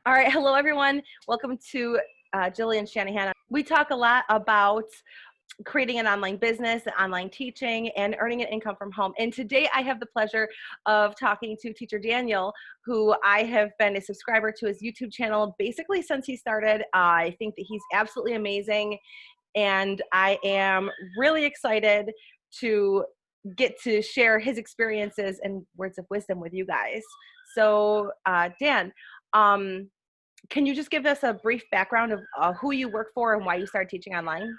All right, hello everyone. Welcome to Jillian Shanahan. We talk a lot about creating an online business, online teaching, and earning an income from home. And today I have the pleasure of talking to teacher Daniel, who I have been a subscriber to his YouTube channel basically since he started. I think that he's absolutely amazing, and I am really excited to get to share his experiences and words of wisdom with you guys. So Dan, can you just give us a brief background of who you work for and why you started teaching online?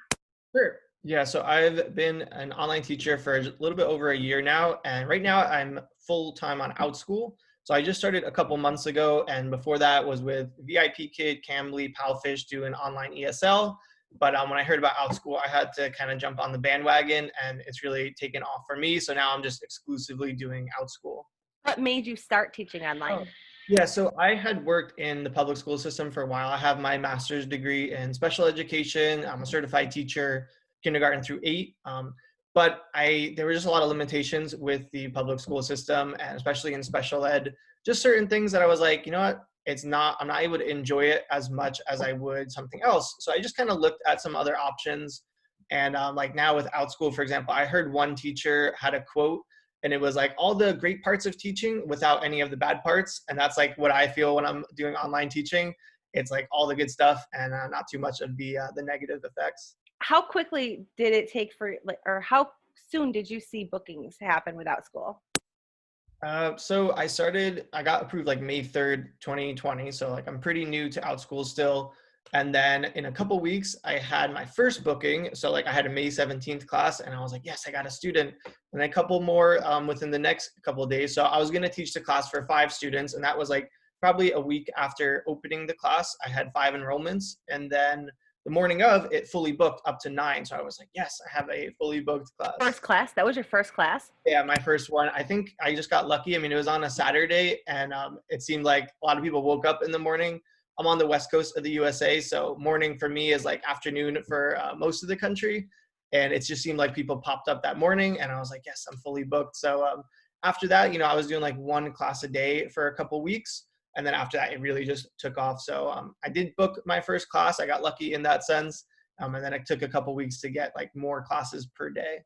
Sure. Yeah, so I've been an online teacher for a little bit over a year now, and right now I'm full-time on Outschool. So I just started a couple months ago, and before that was with VIP Kid, Cambly, Palfish doing online ESL. But when I heard about Outschool, I had to kind of jump on the bandwagon, and it's really taken off for me. So now I'm just exclusively doing Outschool. What made you start teaching online? Yeah, so I had worked in the public school system for a while. I have my master's degree in special education. I'm a certified teacher, kindergarten through 8. But there were just a lot of limitations with the public school system, and especially in special ed, just certain things that I was like, you know what, I'm not able to enjoy it as much as I would something else. So I just kind of looked at some other options. And like now with Outschool, for example, I heard one teacher had a quote, and it was like all the great parts of teaching without any of the bad parts. And that's like what I feel when I'm doing online teaching. It's like all the good stuff and not too much of the negative effects. How quickly did it take or how soon did you see bookings happen with Outschool? So I got approved like May 3rd, 2020. So like I'm pretty new to Outschool still. And then in a couple weeks, I had my first booking. So like I had a May 17th class, and I was like, yes, I got a student. And a couple more within the next couple of days. So I was going to teach the class for 5 students. And that was like probably a week after opening the class. I had 5 enrollments. And then the morning of, it fully booked up to 9. So I was like, yes, I have a fully booked class. First class? That was your first class? Yeah, my first one. I think I just got lucky. I mean, it was on a Saturday, and it seemed like a lot of people woke up in the morning. I'm on the west coast of the USA, so morning for me is like afternoon for most of the country. And it just seemed like people popped up that morning, and I was like, yes, I'm fully booked. So after that, I was doing like 1 class a day for a couple weeks. And then after that, it really just took off. So I did book my first class. I got lucky in that sense. And then it took a couple weeks to get like more classes per day.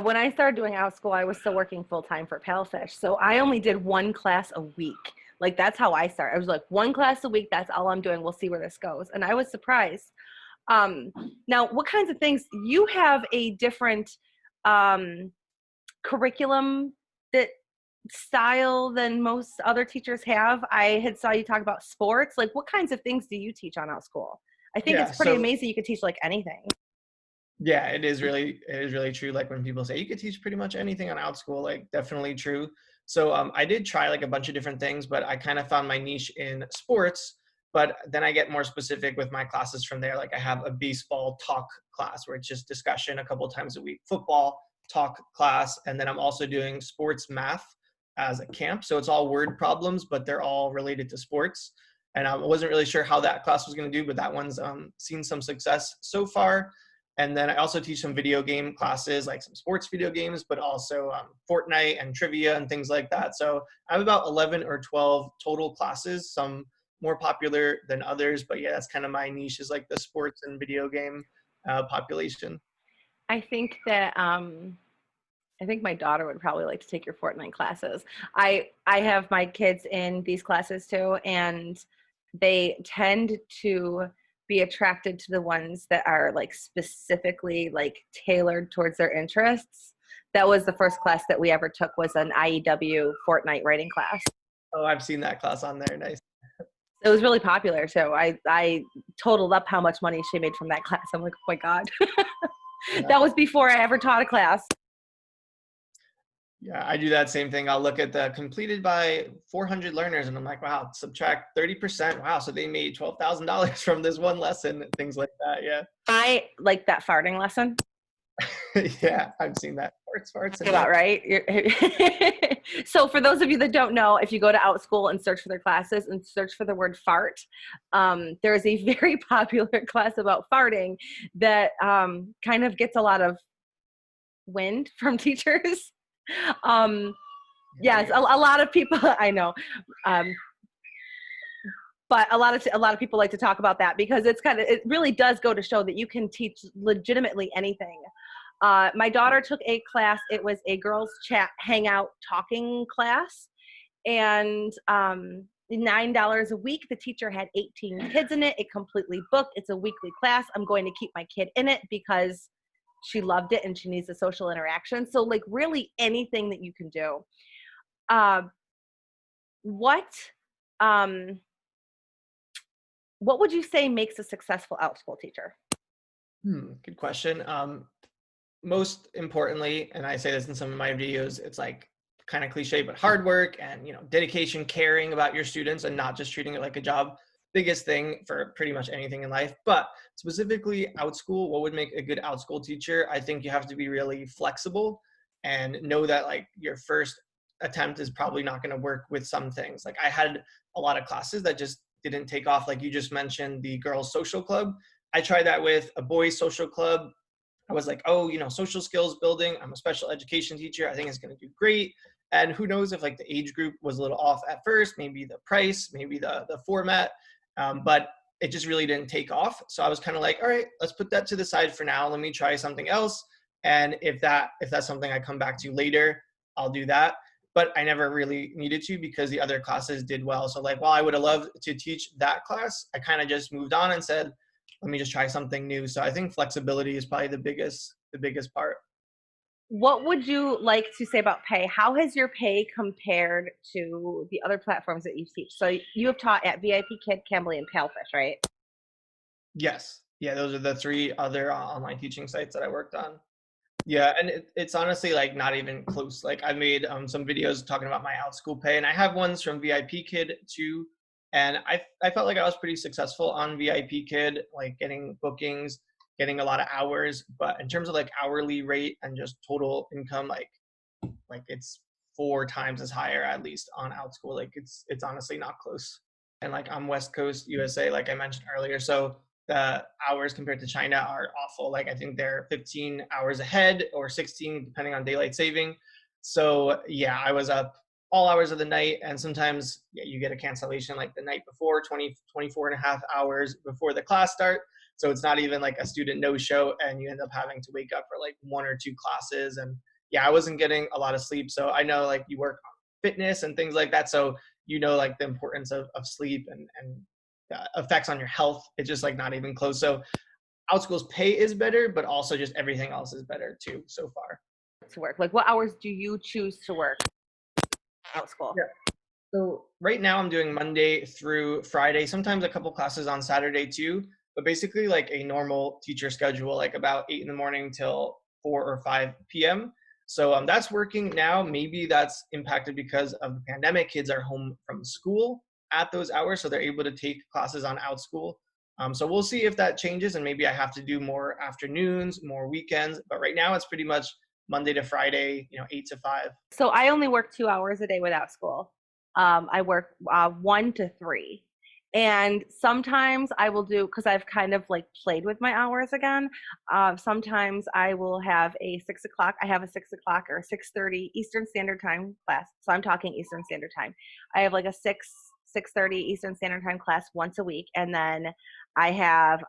When I started doing Outschool, I was still working full-time for Palfish. So I only did 1 class a week. Like that's how I started. I was like 1 class a week. That's all I'm doing. We'll see where this goes. And I was surprised. Now, what kinds of things you have a different curriculum that style than most other teachers have? I had saw you talk about sports. Like what kinds of things do you teach on Outschool? I think it's pretty amazing you could teach like anything. Yeah, it is really true. Like when people say you could teach pretty much anything on Outschool, like definitely true. So I did try like a bunch of different things, but I kind of found my niche in sports. But then I get more specific with my classes from there. Like I have a baseball talk class where it's just discussion a couple times a week, football talk class, and then I'm also doing sports math as a camp. So it's all word problems, but they're all related to sports. And I wasn't really sure how that class was going to do, but that one's seen some success so far. And then I also teach some video game classes, like some sports video games, but also Fortnite and trivia and things like that. So I have about 11 or 12 total classes, some more popular than others. But yeah, that's kind of my niche, is like the sports and video game population. I think that I think my daughter would probably like to take your Fortnite classes. I have my kids in these classes too, and they tend to be attracted to the ones that are like specifically like tailored towards their interests. That was the first class that we ever took, was an IEW Fortnite writing class. Oh, I've seen that class on there. Nice. It was really popular. So I totaled up how much money she made from that class. I'm like, oh my God. Yeah. That was before I ever taught a class. Yeah, I do that same thing. I'll look at the completed by 400 learners, and I'm like, wow, subtract 30%. Wow, so they made $12,000 from this one lesson, and things like that. Yeah. I like that farting lesson. Yeah, I've seen that. Farts. About right. So for those of you that don't know, if you go to Outschool and search for their classes and search for the word fart, there is a very popular class about farting that kind of gets a lot of wind from teachers. Yes, a lot of people I know. But a lot of people like to talk about that because it really does go to show that you can teach legitimately anything. My daughter took a class. It was a girls chat hangout talking class, and $9 a week. The teacher had 18 kids in it. It completely booked. It's a weekly class. I'm going to keep my kid in it because she loved it and she needs a social interaction. So like really anything that you can do. Uh, what um, what would you say makes a successful Outschool teacher? Good question. Most importantly, and I say this in some of my videos, it's like kind of cliche, but hard work and dedication, caring about your students and not just treating it like a job. Biggest thing for pretty much anything in life, but specifically Outschool, what would make a good Outschool teacher? I think you have to be really flexible and know that like your first attempt is probably not going to work with some things. Like I had a lot of classes that just didn't take off. Like you just mentioned the girls social club. I tried that with a boys social club. I was like, oh, social skills building. I'm a special education teacher. I think it's going to do great. And who knows if like the age group was a little off at first, maybe the price, maybe the format, but it just really didn't take off. So I was kind of like, all right, let's put that to the side for now. Let me try something else. And if that's something I come back to later, I'll do that. But I never really needed to because the other classes did well. So like, while I would have loved to teach that class, I kind of just moved on and said, let me just try something new. So I think flexibility is probably the biggest part. What would you like to say about pay? How has your pay compared to the other platforms that you teach? So you have taught at VIP Kid, Cambly, and Palefish, right? Yes. Yeah, those are the three other online teaching sites that I worked on. Yeah, and it's honestly like not even close. Like I made some videos talking about my Outschool pay, and I have ones from VIP Kid too. And I felt like I was pretty successful on VIP Kid, like getting bookings, getting a lot of hours. But in terms of like hourly rate and just total income, like it's four times as higher at least on Outschool. Like it's honestly not close. And like I'm West Coast USA, like I mentioned earlier, so the hours compared to China are awful. Like I think they're 15 hours ahead or 16 depending on daylight saving. So yeah, I was up all hours of the night, and sometimes you get a cancellation like the night before, 24 and a half hours before the class start. So it's not even like a student no show, and you end up having to wake up for like one or two classes. And yeah, I wasn't getting a lot of sleep. So I know like you work on fitness and things like that. So like the importance of sleep and effects on your health. It's just like not even close. So Outschool's pay is better, but also just everything else is better too so far. To work, like what hours do you choose to work Outschool? Yeah. So right now I'm doing Monday through Friday, sometimes a couple classes on Saturday too, but basically like a normal teacher schedule, like about 8 in the morning till 4 or 5 p.m. So that's working now. Maybe that's impacted because of the pandemic. Kids are home from school at those hours, so they're able to take classes on Outschool. So we'll see if that changes, and maybe I have to do more afternoons, more weekends. But right now it's pretty much Monday to Friday, 8 to 5. So I only work 2 hours a day with Outschool. I work 1 to 3. And sometimes I will do, because I've kind of like played with my hours again. Sometimes I will have a 6 o'clock. I have a 6 o'clock or 6:30 Eastern Standard Time class. So I'm talking Eastern Standard Time. I have like a 6:30 Eastern Standard Time class once a week, and then I have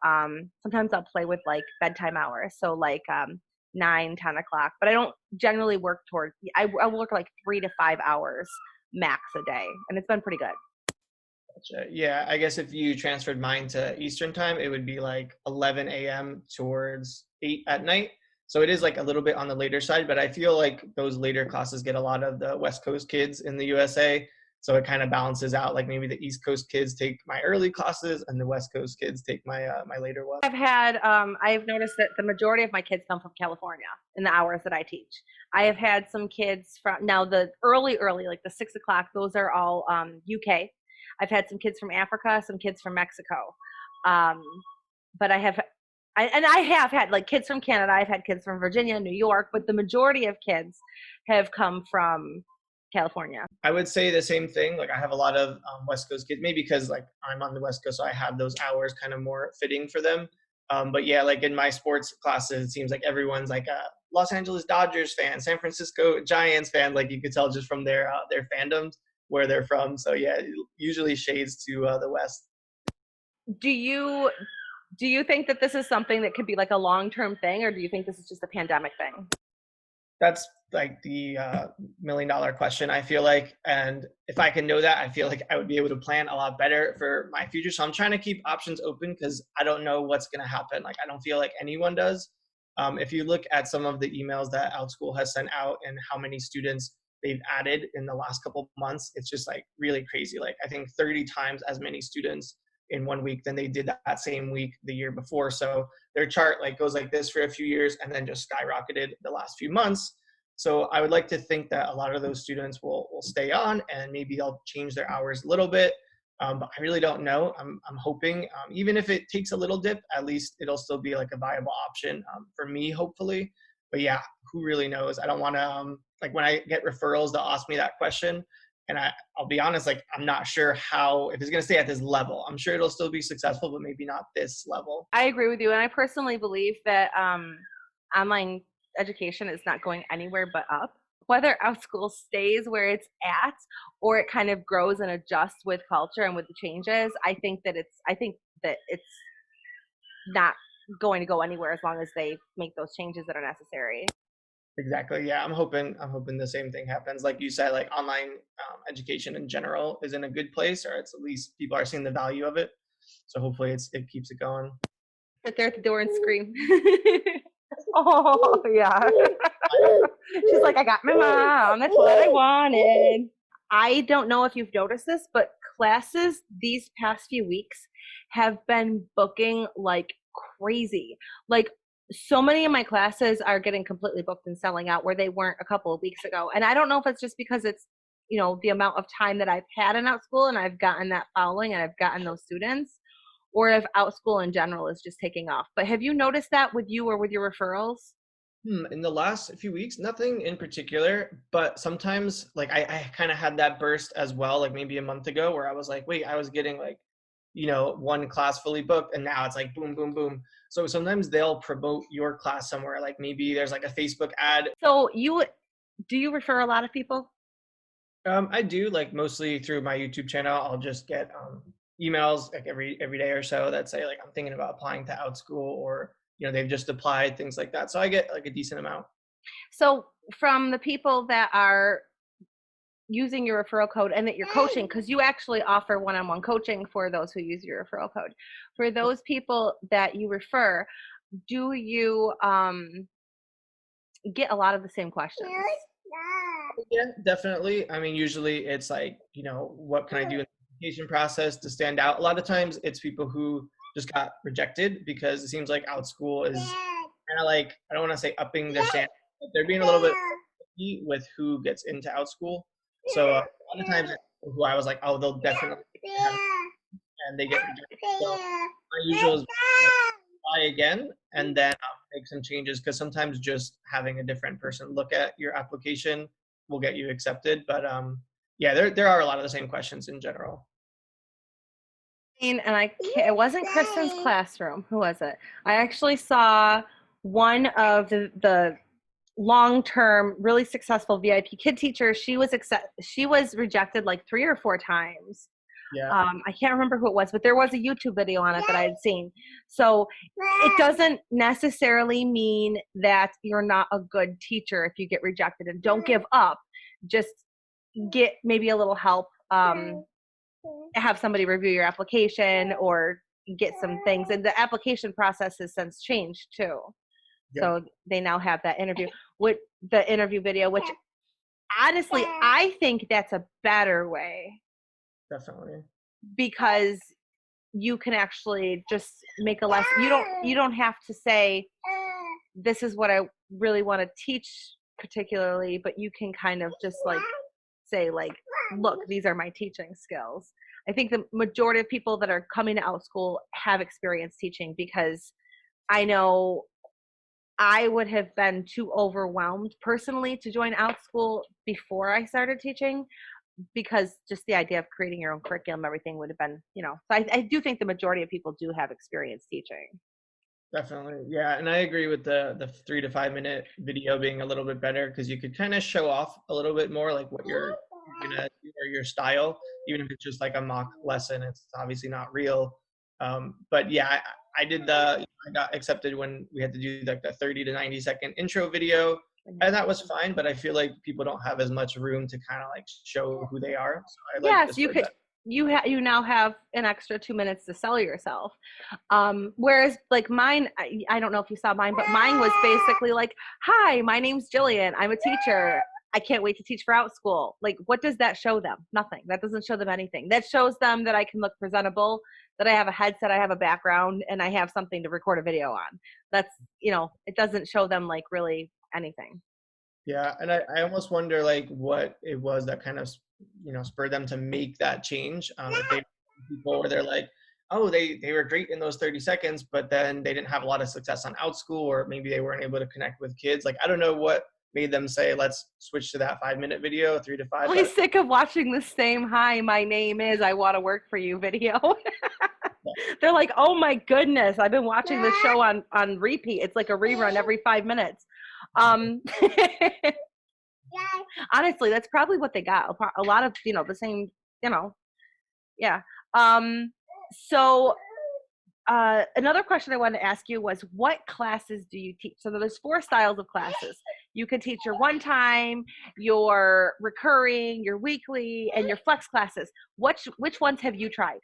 sometimes I'll play with like bedtime hours. So like 9, 10 o'clock. But I don't generally work towards. I work like 3 to 5 hours max a day, and it's been pretty good. Gotcha. Yeah, I guess if you transferred mine to Eastern time, it would be like 11 a.m. towards 8 at night. So it is like a little bit on the later side, but I feel like those later classes get a lot of the West Coast kids in the USA. So it kind of balances out. Like maybe the East Coast kids take my early classes and the West Coast kids take my later ones. I've noticed that the majority of my kids come from California in the hours that I teach. I have had some kids from now the early, like the 6 o'clock, those are all UK. I've had some kids from Africa, some kids from Mexico. Um, but I have had like kids from Canada. I've had kids from Virginia, New York, but the majority of kids have come from California. I would say the same thing. Like I have a lot of West Coast kids, maybe because like I'm on the West Coast, so I have those hours kind of more fitting for them. But yeah, like in my sports classes, it seems like everyone's like a Los Angeles Dodgers fan, San Francisco Giants fan. Like you could tell just from their fandoms. where they're from. So yeah, it usually shades to the West. Do you do you think that this is something that could be like a long-term thing, or do you think this is just a pandemic thing? That's like the $1 million question, I feel like. And if I can know that, I feel like I would be able to plan a lot better for my future. So I'm trying to keep options open because I don't know what's going to happen. Like, I don't feel like anyone does. If you look at some of the emails that Outschool has sent out and how many students they've added in the last couple of months, it's just like really crazy. Like, I think 30 times as many students in 1 week than they did that same week the year before. So their chart like goes like this for a few years and then just skyrocketed the last few months. So I would like to think that a lot of those students will stay on and maybe they'll change their hours a little bit. But I really don't know. I'm hoping, even if it takes a little dip, at least it'll still be like a viable option for me, hopefully. But yeah, who really knows? I don't want to, like when I get referrals, they'll ask me that question. And I'll be honest, like, I'm not sure how, if it's going to stay at this level. I'm sure it'll still be successful, but maybe not this level. I agree with you, and I personally believe that online education is not going anywhere but up. Whether Outschool stays where it's at or it kind of grows and adjusts with culture and with the changes, I think that it's not going to go anywhere as long as they make those changes that are necessary. Exactly. Yeah, I'm hoping the same thing happens. Like you said, like online education in general is in a good place, or it's at least people are seeing the value of it. So hopefully it keeps it going. Sit there at the door and scream. Oh yeah. She's like, I got my mom. That's what I wanted. I don't know if you've noticed this, but classes these past few weeks have been booking like crazy. Like, so many of my classes are getting completely booked and selling out where they weren't a couple of weeks ago. And I don't know if it's just because it's, the amount of time that I've had in Outschool and I've gotten that following and I've gotten those students, or if Outschool in general is just taking off. But have you noticed that with you or with your referrals? In the last few weeks, nothing in particular, but sometimes like I kind of had that burst as well, like maybe a month ago where I was like, wait, I was getting like, one class fully booked and now it's like boom, boom, boom. So sometimes they'll promote your class somewhere, like maybe there's like a Facebook ad. So do you refer a lot of people? I do, like mostly through my YouTube channel. I'll just get emails like every day or so that say like I'm thinking about applying to Outschool, or they've just applied, things like that. So I get like a decent amount. So from the people that are using your referral code and that you're coaching, because you actually offer one-on-one coaching for those who use your referral code. For those people that you refer, do you get a lot of the same questions? Yeah, definitely. I mean, usually it's like, what can I do in the application process to stand out? A lot of times it's people who just got rejected because it seems like Outschool is kind of like, I don't want to say upping their standards, but they're being a little bit picky with who gets into Outschool. So a lot of times it's people who I was like, oh, they'll definitely have, and they get rejected. So my usual is try again and then make some changes, because sometimes just having a different person look at your application will get you accepted. But yeah, there are a lot of the same questions in general. And it wasn't Kristen's classroom. Who was it? I actually saw one of the long-term, really successful VIP kid teachers. She was rejected like 3 or 4 times. Yeah, I can't remember who it was, but there was a YouTube video on it that I had seen. So it doesn't necessarily mean that you're not a good teacher if you get rejected, and don't give up. Just get maybe a little help. Have somebody review your application or get some things. And the application process has since changed too. yeah, So they now have that interview with the interview video, which honestly, I think that's a better way, definitely. because you can actually just make a lesson. You don't have to say, this is what I really want to teach particularly, but you can kind of just like say like, look, these are my teaching skills. I think the majority of people that are coming to Outschool have experience teaching, because I know I would have been too overwhelmed personally to join Outschool before I started teaching, because just the idea of creating your own curriculum, everything would have been, so I do think the majority of people do have experience teaching. Definitely. Yeah. And I agree with the 3 to 5 minute video being a little bit better, because you could kind of show off a little bit more like what you're gonna do or your style, even if it's just like a mock lesson. It's obviously not real. But yeah, I did I got accepted when we had to do like the 30 to 90-second intro video, and that was fine. But I feel like people don't have as much room to kind of like show who they are. So I like Yes, this you for could. that. You now have an extra 2 minutes to sell yourself. Whereas like mine, I don't know if you saw mine, but mine was basically like, "Hi, my name's Jillian. I'm a teacher. I can't wait to teach for Outschool." Like, what does that show them? Nothing. That doesn't show them anything. That shows them that I can look presentable, that I have a headset, I have a background, and I have something to record a video on. That's, it doesn't show them like really anything. Yeah, and I almost wonder like what it was that kind of spurred them to make that change. If they people where they're like, oh, they were great in those 30 seconds, but then they didn't have a lot of success on Outschool, or maybe they weren't able to connect with kids. Like I don't know what made them say, let's switch to that 5-minute video, 3 to 5. Really But sick of watching the same "Hi, my name is, I want to work for you" video. They're like, "Oh my goodness, I've been watching this show on repeat. It's like a rerun every 5 minutes." Um, honestly, that's probably what they got. A lot of the same, yeah. Um, so another question I wanted to ask you was, what classes do you teach? So there's 4 styles of classes. You could teach your one-time, your recurring, your weekly, and your flex classes. Which ones have you tried?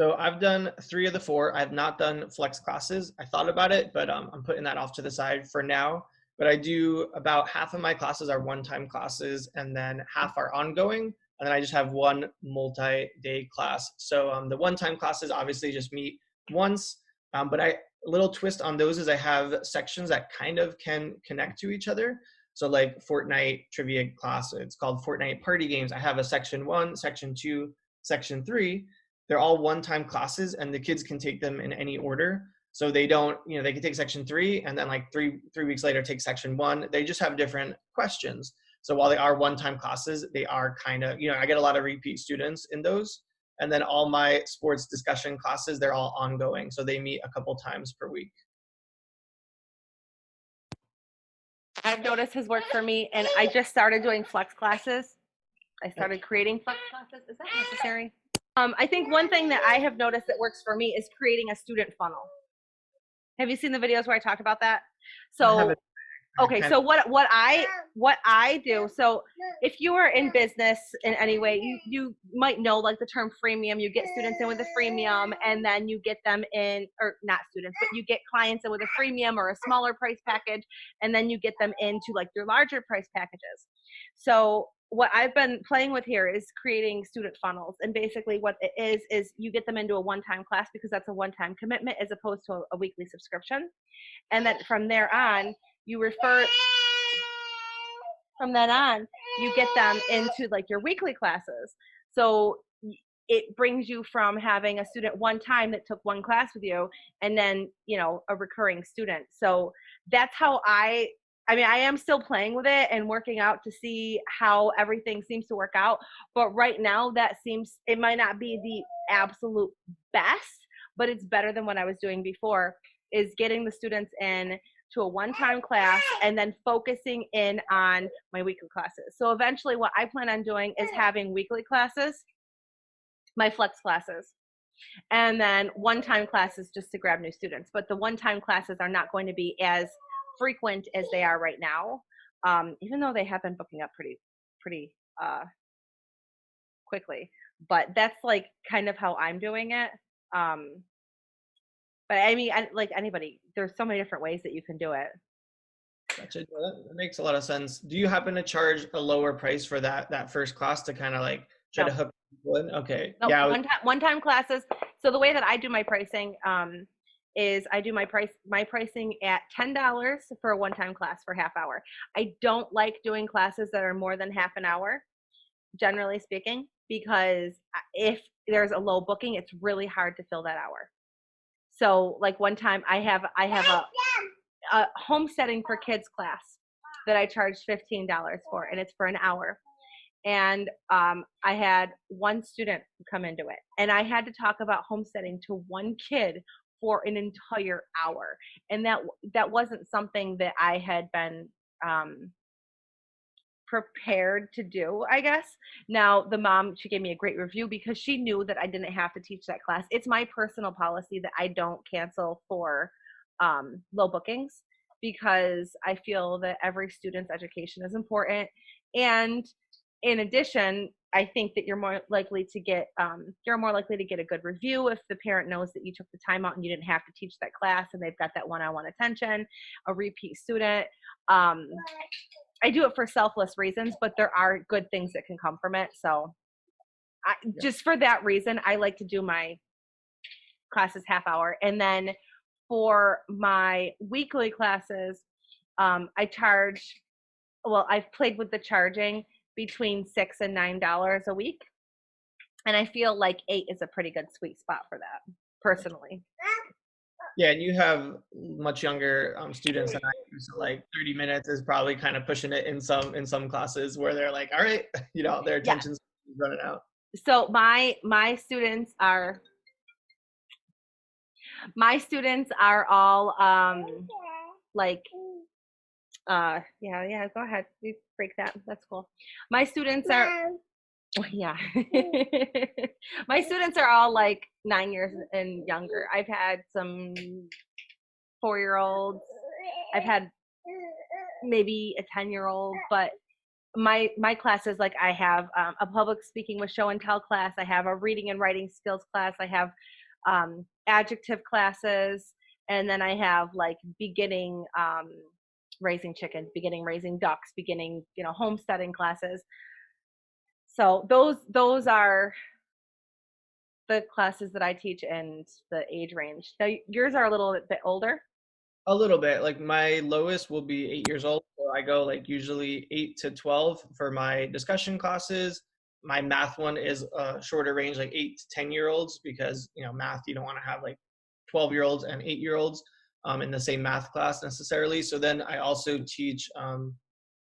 So I've done 3 of the 4. I've not done flex classes. I thought about it, but I'm putting that off to the side for now. But I do about half of my classes are one-time classes, and then half are ongoing. And then I just have one multi-day class. So the one-time classes obviously just meet once. But a little twist on those is I have sections that kind of can connect to each other. So like Fortnite trivia class, it's called Fortnite Party Games. I have a section 1, section 2, section 3. They're all one-time classes, and the kids can take them in any order. So they don't, they can take section 3 and then like three weeks later take section 1. They just have different questions. So while they are one-time classes, they are kind of, I get a lot of repeat students in those. And then all my sports discussion classes, they're all ongoing. So they meet a couple times per week. I've noticed has worked for me, and I just started doing flex classes. I started creating flex classes. Is that necessary? I think one thing that I have noticed that works for me is creating a student funnel. Have you seen the videos where I talked about that? So, okay, so what I do, so if you are in business in any way, you might know like the term freemium. You get students in with a freemium, and then you get them in, or not students, but you get clients in with a freemium or a smaller price package, and then you get them into like your larger price packages. So what I've been playing with here is creating student funnels, and basically what it is you get them into a one-time class, because that's a one-time commitment as opposed to a weekly subscription. And then from there on, you refer, from then on, you get them into like your weekly classes. So it brings you from having a student one time that took one class with you, and then, a recurring student. So that's how I am still playing with it and working out to see how everything seems to work out. But right now it might not be the absolute best, but it's better than what I was doing before, is getting the students in to a one-time class and then focusing in on my weekly classes. So eventually what I plan on doing is having weekly classes, my flex classes, and then one-time classes just to grab new students. But the one-time classes are not going to be as frequent as they are right now, even though they have been booking up pretty quickly. But that's like kind of how I'm doing it. But like anybody, there's so many different ways that you can do it. Gotcha. That makes a lot of sense. Do you happen to charge a lower price for that first class to kind of like try No. to hook people in? Okay. No, Yeah. one-time classes. So the way that I do my pricing is I do my pricing at $10 for a one-time class for half hour. I don't like doing classes that are more than half an hour, generally speaking, because if there's a low booking, it's really hard to fill that hour. So like one time I have a homesteading for kids class that I charged $15 for, and it's for an hour. And I had one student come into it, and I had to talk about homesteading to one kid for an entire hour. And that wasn't something that I had been prepared to do, I guess. Now, the mom, she gave me a great review because she knew that I didn't have to teach that class. It's my personal policy that I don't cancel for low bookings because I feel that every student's education is important. And in addition, I think that you're more likely to get a good review if the parent knows that you took the time out and you didn't have to teach that class and they've got that one-on-one attention, a repeat student. I do it for selfless reasons, but there are good things that can come from it. So just for that reason, I like to do my classes half hour. And then for my weekly classes, I've played with the charging between $6 and $9 a week. And I feel like 8 is a pretty good sweet spot for that, personally. Yeah, and you have much younger students than I do, so like 30 minutes is probably kind of pushing it in some classes where they're like, all right, their attention's running out. So my students are all yeah, go ahead, you break that, that's cool. My students are my students are all like 9 years and younger. I've had some 4-year-olds, I've had maybe a 10-year-old, but my classes, like I have a public speaking with show and tell class, I have a reading and writing skills class, I have adjective classes, and then I have like beginning raising chickens, beginning raising ducks, beginning homesteading classes. So those are the classes that I teach and the age range. Now yours are a little bit older. A little bit. Like my lowest will be 8 years old. So I go like usually 8 to 12 for my discussion classes. My math one is a shorter range, like 8 to 10-year-olds, because math, you don't want to have like 12-year-olds and 8-year-olds in the same math class necessarily. So then I also teach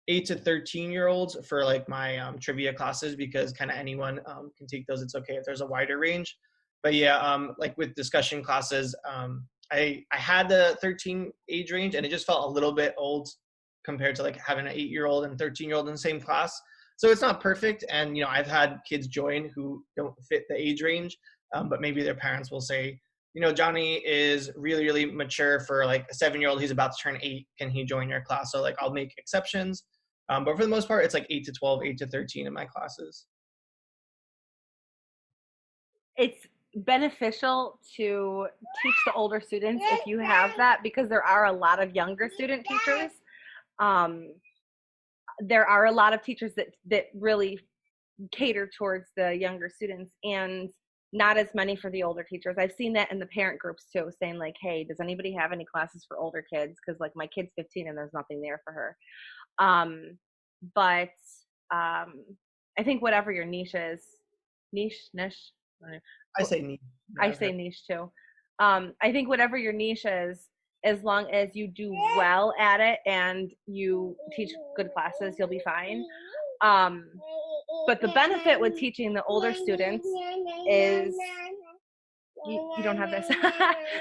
8 to 13-year-olds for like my trivia classes, because kind of anyone can take those. It's okay if there's a wider range. But yeah, like with discussion classes, I had the 13 age range, and it just felt a little bit old compared to like having an 8-year-old and 13-year-old in the same class. So it's not perfect. And, I've had kids join who don't fit the age range, but maybe their parents will say, Johnny is really, really mature for like a 7-year-old. He's about to turn 8. Can he join your class? So like I'll make exceptions. But for the most part, it's like 8 to 12, 8 to 13 in my classes. It's beneficial to teach the older students if you have that, because there are a lot of younger student teachers. There are a lot of teachers that really cater towards the younger students and not as many for the older teachers. I've seen that in the parent groups too, saying like, hey, does anybody have any classes for older kids? Because like my kid's 15 and there's nothing there for her. But I think whatever your niche is, niche. I say niche. I say niche too. I think whatever your niche is, as long as you do well at it and you teach good classes, you'll be fine. But the benefit with teaching the older students is you don't have this.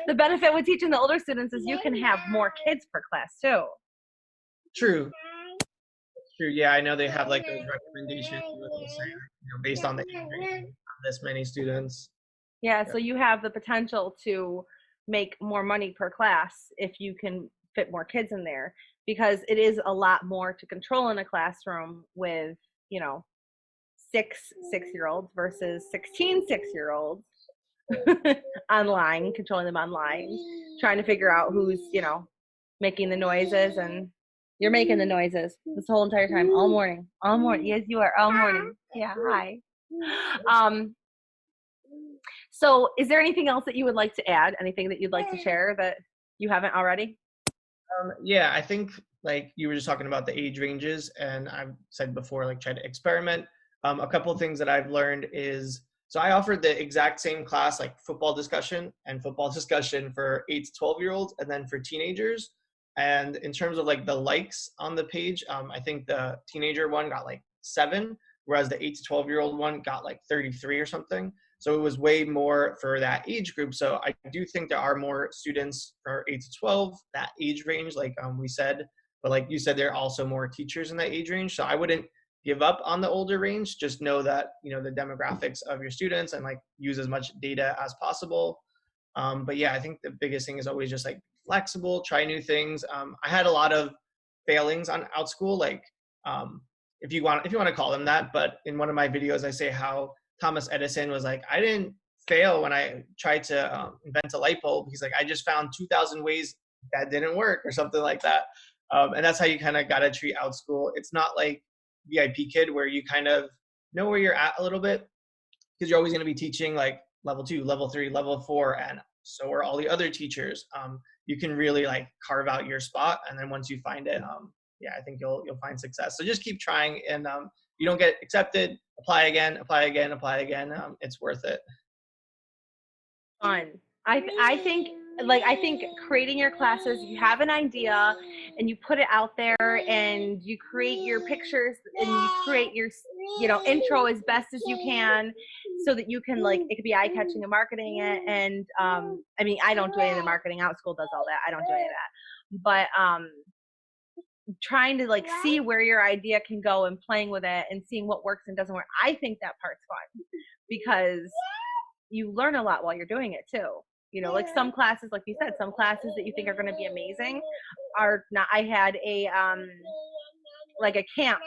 The benefit with teaching the older students is you can have more kids per class too. True. Yeah, I know they have like those recommendations based on the this many students. Yeah, so you have the potential to make more money per class if you can fit more kids in there, because it is a lot more to control in a classroom with 6-year-olds versus 16 6-year-olds online, controlling them online, trying to figure out who's making the noises. And you're making the noises this whole entire time, all morning. Yes, you are, all morning. Yeah, hi. So is there anything else that you would like to add? Anything that you'd like to share that you haven't already? Yeah, I think like you were just talking about the age ranges, and I've said before, like try to experiment. A couple of things that I've learned is, so I offered the exact same class, like football discussion for 8 to 12-year-olds, and then for teenagers. And in terms of like the likes on the page, I think the teenager one got like 7, whereas the 8 to 12-year-old one got like 33 or something. So it was way more for that age group. So I do think there are more students for 8 to 12, that age range, like we said. But like you said, there are also more teachers in that age range. So I wouldn't give up on the older range. Just know that, the demographics of your students, and like use as much data as possible. But yeah, I think the biggest thing is always just like flexible, try new things. I had a lot of failings on Outschool, like if you want to call them that. But in one of my videos, I say how Thomas Edison was like, I didn't fail when I tried to invent a light bulb. He's like, I just found 2,000 ways that didn't work, or something like that. And that's how you kind of got to treat Outschool. It's not like VIP Kid where you kind of know where you're at a little bit, because you're always going to be teaching like level 2, level 3, level 4, and so are all the other teachers. You can really like carve out your spot, and then once you find it, yeah, I think you'll find success. So just keep trying, and you don't get accepted, apply again, apply again, apply again. It's worth it. Fun. I think creating your classes, you have an idea and you put it out there and you create your pictures and you create your intro as best as you can, so that you can like, it could be eye-catching and marketing it. And I mean, I don't do any of the marketing. Outschool does all that. I don't do any of that. But trying to like see where your idea can go and playing with it and seeing what works and doesn't work. I think that part's fun, because you learn a lot while you're doing it too. Like some classes, like you said, some classes that you think are going to be amazing are not. I had a like a camp,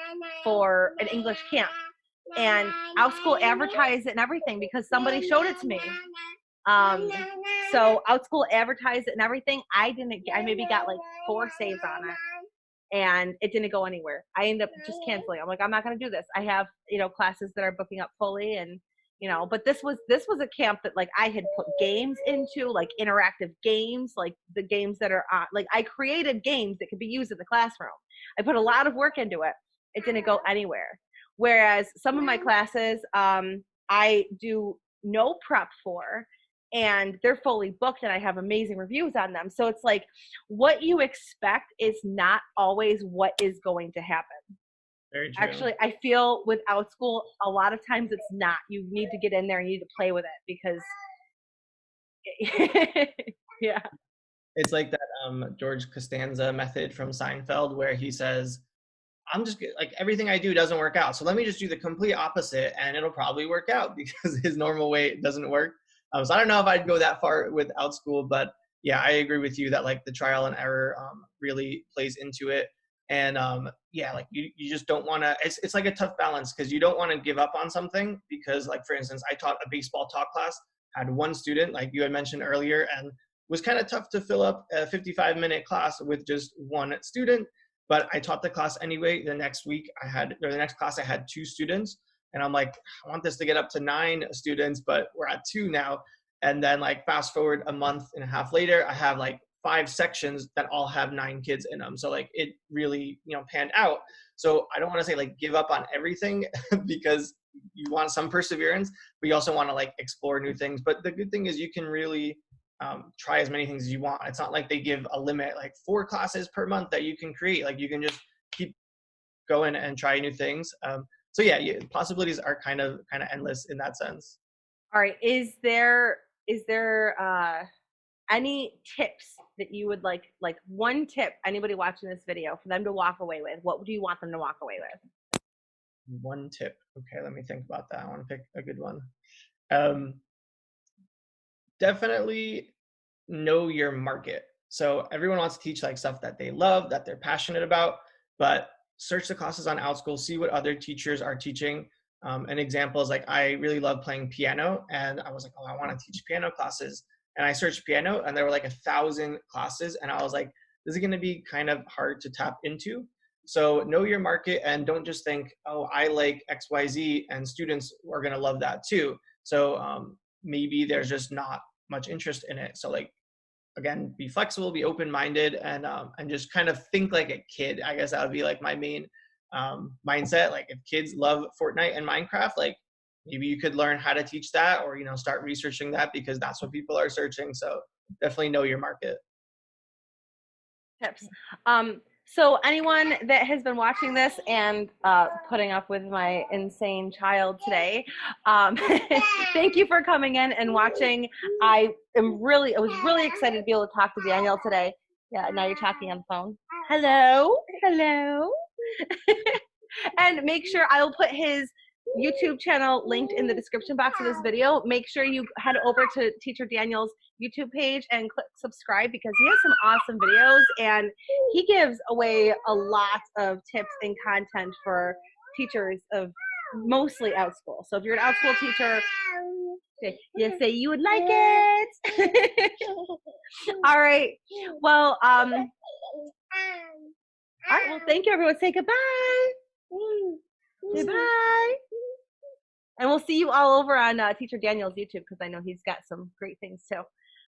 for an English camp, and Outschool advertised it and everything because somebody showed it to me. So Outschool advertised it and everything. I maybe got like 4 saves on it, and it didn't go anywhere. I ended up just canceling. I'm like, I'm not going to do this. I have, classes that are booking up fully, and, but this was a camp that like I had put games into, like interactive games, like the games that are like I created games that could be used in the classroom. I put a lot of work into it. It didn't go anywhere. Whereas some of my classes, I do no prep for, and they're fully booked, and I have amazing reviews on them. So it's like, what you expect is not always what is going to happen. Very true. Actually, I feel with Outschool, a lot of times it's not. You need to get in there and you need to play with it, because yeah. It's like that George Costanza method from Seinfeld, where he says, I'm just like, everything I do doesn't work out, so let me just do the complete opposite and it'll probably work out, because his normal way doesn't work. So I don't know if I'd go that far with Outschool, but yeah, I agree with you that like the trial and error really plays into it. And yeah, like you just don't want to, it's like a tough balance, because you don't want to give up on something, because like, for instance, I taught a baseball talk class, had 1 student, like you had mentioned earlier, and was kind of tough to fill up a 55-minute class with just 1 student. But I taught the class anyway. The next class I had 2 students, and I'm like, I want this to get up to 9 students, but we're at 2 now. And then like fast forward a month and a half later, I have like 5 sections that all have 9 kids in them. So like it really, panned out. So I don't want to say like give up on everything, because you want some perseverance, but you also want to like explore new things. But the good thing is you can really try as many things as you want. It's not like they give a limit, like 4 classes per month that you can create. Like you can just keep going and try new things. So yeah, possibilities are kind of endless in that sense. All right. Is there any tips that you would like 1 tip, anybody watching this video, for them to walk away with? What do you want them to walk away with? 1 tip. Okay, let me think about that. I want to pick a good one. Definitely know your market. So everyone wants to teach like stuff that they love, that they're passionate about, but search the classes on Outschool, see what other teachers are teaching. An example is like, I really love playing piano, and I was like, oh, I want to teach piano classes. And I searched piano, and there were like 1,000 classes, and I was like, this is going to be kind of hard to tap into. So know your market, and don't just think, oh, I like XYZ and students are going to love that too. So maybe there's just not much interest in it. So like, again, be flexible, be open-minded, and just kind of think like a kid. I guess that would be like my main mindset. Like if kids love Fortnite and Minecraft, like maybe you could learn how to teach that, or start researching that, because that's what people are searching. So definitely know your market. Tips. So anyone that has been watching this and putting up with my insane child today, thank you for coming in and watching. I was really excited to be able to talk to Daniel today. Yeah, now you're talking on the phone. Hello. And make sure I will put his YouTube channel linked in the description box of this video. Make sure you head over to Teacher Daniel's YouTube page and click subscribe because he has some awesome videos and he gives away a lot of tips and content for teachers of mostly Outschool. So if you're an Outschool teacher, you say you would like it. All right. Well, all right. Well, thank you, everyone. Say goodbye. Goodbye. And we'll see you all over on Teacher Daniel's YouTube because I know he's got some great things too.